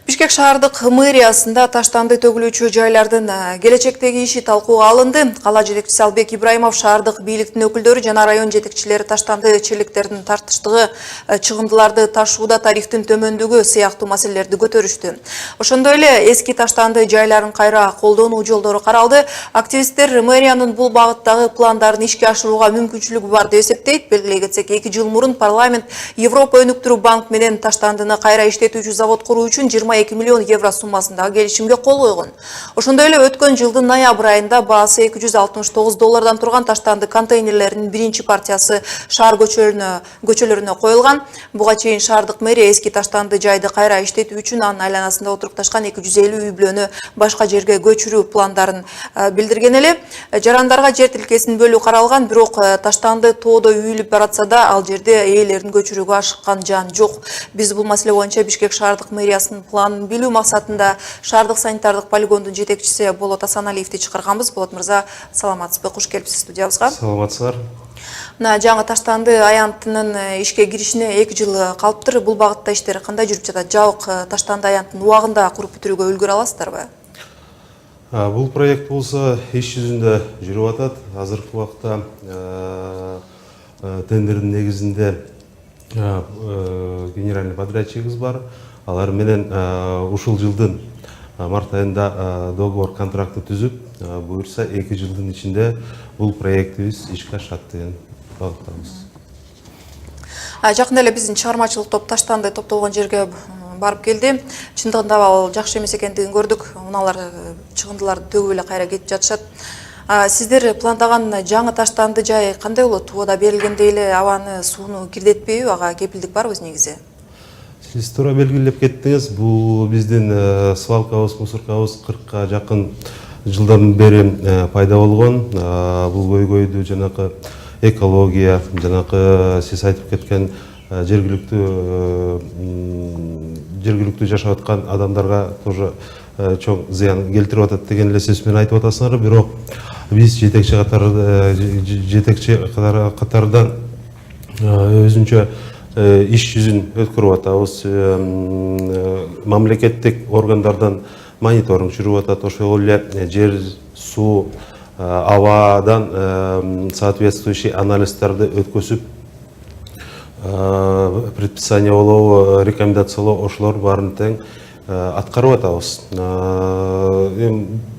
Бишкек шаардык мэриясында таштанды төгүлүүчү жайлардын келечектеги иши талкууга алынды. Кала жетекчиси Албек Ибраимов шаардык бийликтин өкүлдөрү жана район жетекчилери таштанды челектердин тартыштыгы, чыгындыларды ташууда тарифтин төмөндүгү сыяктуу маселелерди көтөрүштү. Ошондой эле эски таштанды жайларын кайра колдонуу жолдору каралды. Активисттер мэриянын бул багыттагы пландарын ишке ашырууга мүмкүнчүлүгү бар деп эсептейт. Белгилей кетсек, 2 жыл мурун парламент Европа өнүктүрүү банк менен таштандыны кайра иштетүүчү завод куруу үчүн 22 миллион евро суммасындагы келишимге кол койгон. Ошондой эле өткөн жылдын ноябрь айында баасы $269 турган таштанды контейнерлеринин биринчи партиясы шаар көчөлөрүнө коюлган. Буга чейин шаардык мэрия эски таштанды жайды кайра иштетүү үчүн анын айланасында отурукташкан 250 үй бүлөнү башка жерге көчүрүү пландарын билдирген эле. Жарандарга жер тилкесин бөлүү каралган, бирок таштанды тоодо үйүлүп баратса да ал жерде ээлерин көчүрүүгө ашыккан жан жок. Биз бул маселе боюнча Бишкек шаардык мэриясынын планын билүү максатында шаардык санитардык полигондун жетекчиси Болот Асаналиевди чакырганбыз. Болот мырза, саламатсызбы? Куш келипсиз студиябызга. Саламатсыздар. Жаңы таштанды аянтынын ишке киришине 2 жыл калыптыр. Бул багытта иштер кандай жүрүп жатат? Жабык таштанды аянтын убагында куруп бүтүрүүгө үлгүрө аласыздарбы? Бул проект болсо иш жүзүндө жүрүп атат. Азыркы убакта тендердин негизинде генеральный подрядчигибиз бар. Алар менен ушул жылдын март айында договор контракты түзүп, буюрса 2 жылдын ичинде бул проектибиз ишке ашат деген багыттабыз. Жакында эле биздин чыгармачылык топ таштанды топтолгон жерге барып келди. Чындыгында ал жакшы эмес экендигин көрдүк. Муналар чыгындыларды төгүп эле кайра кетип жатышат. Сиздер пландаган жаңы таштанды жай кандай болот? Убада берилгендей эле абаны, сууну кирдетпейби? Ага кепилдик барбы негизи? Сиз туура белгилеп кеттиңиз. Бул биздин свалкабыз, мусоркабыз 40-ка жакын жылдан бери пайда болгон. Бул көйгөйдү жанакы экология, жанакы сиз айтып кеткен жергиликтүү жашап аткан адамдарга тоже чоң зыян келтирип атат деген эле сөз менен айтып атасыңар. Бирок биз жетекчи катардан өзүнчө иш жүзүн өткөрүп атабыз. Мамлекеттик органдардан мониторинг жүрүп атат. Ошол эле жер, суу, абадан соответствующий анализдерди өткөзүп, предписание болобу, рекомендациялоо, ошолор баарын тең аткарып атабыз.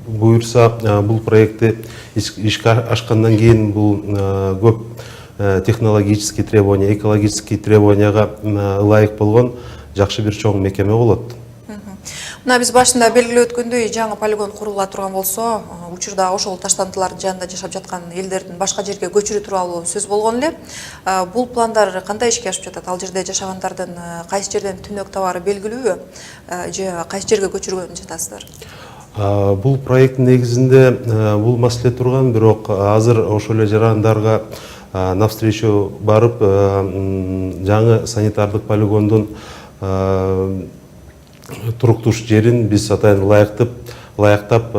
Буюрса бул проектти ишке ашкандан кийин бул көп технологический требования, экологический требованияга ылайык болгон жакшы бир чоң мекеме болот. Мына биз башында белгилеп өткөндөй, жаңы полигон курула турган болсо, учурда ошол таштандылардын жанында жашап жаткан элдердин башка жерге көчүрүү тууралуу сөз болгон эле. Бул пландар кандай ишке ашып жатат? Ал жерде жашагандардын кайсы жерден түнөк табары белгилүүбү? Же кайсы жерге көчүргөн жатасыздар? Бул проекттин негизинде бул маселе турган, бирок азыр ошол эле жарандарга навстречу барып, жаңы санитардык полигондун туруктуш жерин биз атайын ылайыктап,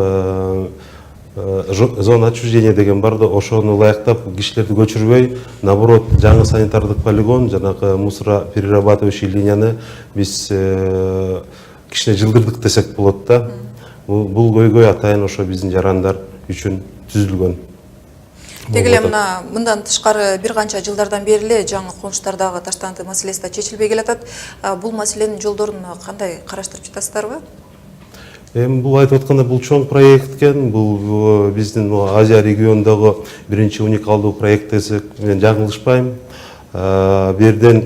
зона отчуждения деген бар да, ошону ылайыктап кишилерди көчүрбөй, наоборот, жаңы санитардык полигон, жанакы мусороперерабатывающий линияны биз кичине жылдырдык десек болот да. Бул көйгөй атайын ошо биздин жарандар үчүн түзүлгөн. Деги эле мындан тышкары бир канча жылдардан бери эле жаңы конуштардагы таштанды маселеси да чечилбей келатат. Бул маселенин жолдорун кандай караштырып жатасыздарбы? Бул айтып атканда бул чоң проект экен. Бул биздин Азия регионундагы биринчи уникалдуу проект десек мен жаңылышпайм. Бу жерден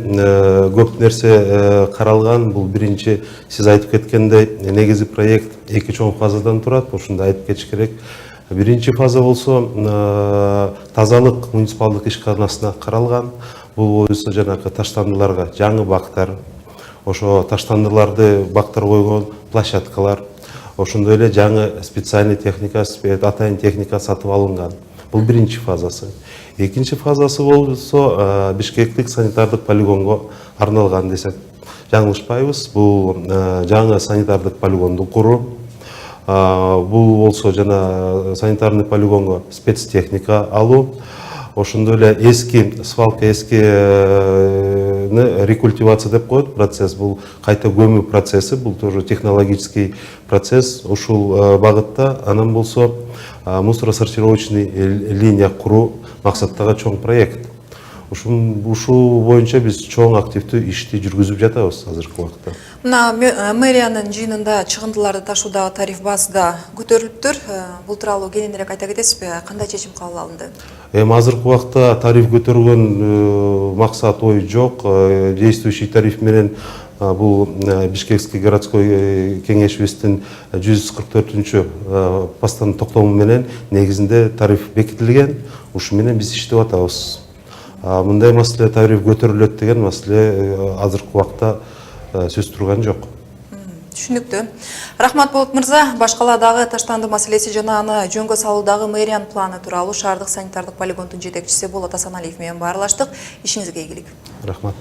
көп нерсе каралган. Бул биринчи сиз айтып кеткендей негизи проект 2 чоң фазадан турат. Ошондо айтып кетиш керек. Биринчи фаза болсо тазалык муниципалдык ишканасына каралган. Бул болсо жанакы таштандыларга жаңы бактар, ошо таштандыларды бактар койгон площадкалар, ошондой эле жаңы специальный техника, атайын техника сатып алынган. Бул биринчи фазасы. Экинчи фазасы болсо Бишкектик санитардык полигонго арналган десек жаңылышпайбыз. Бул жаңы санитардык полигонду куруу. Бул болсо жана санитарный полигонго спецтехника алуу. Ошондой эле эски свалка, эски рекультивация деп коет процесс. Бул кайта көмүү процесси, бул тоже технологический процесс. Ушул багытта анан болсо мусоросортировочный линия куруу максаттагы чоң проект. Ушул боюнча биз чоң активдүү ишти жүргүзүп жатабыз азыркы убакытта. Мына мэриянын жыйынында чыгындыларды ташуудагы тариф баасы да көтөрүлүптүр. Бул тууралуу кененирээк айта кетесизби? Кандай чечим кабыл алынды? Азыркы убакта тариф көтөргөн максат ой жок. Действующий тариф менен бул Бишкекский городской кеңешибиздин 144-чү постанов токтому менен негизинде тариф бекитилген. Ушу менен биз иштеп атабыз. Мындай маселе тариф көтөрүлөт деген маселе азыркы убакта сөз турган жок. Түшүнүктүү. Рахмат Болот мырза, Баш калаадагы таштанды маселеси жана аны жөнгө салуудагы мэриянын планы тууралуу шаардык санитардык полигондун жетекчиси Болот Асаналиев менен баарлаштык. Ишиңизге ийгилик. Рахмат.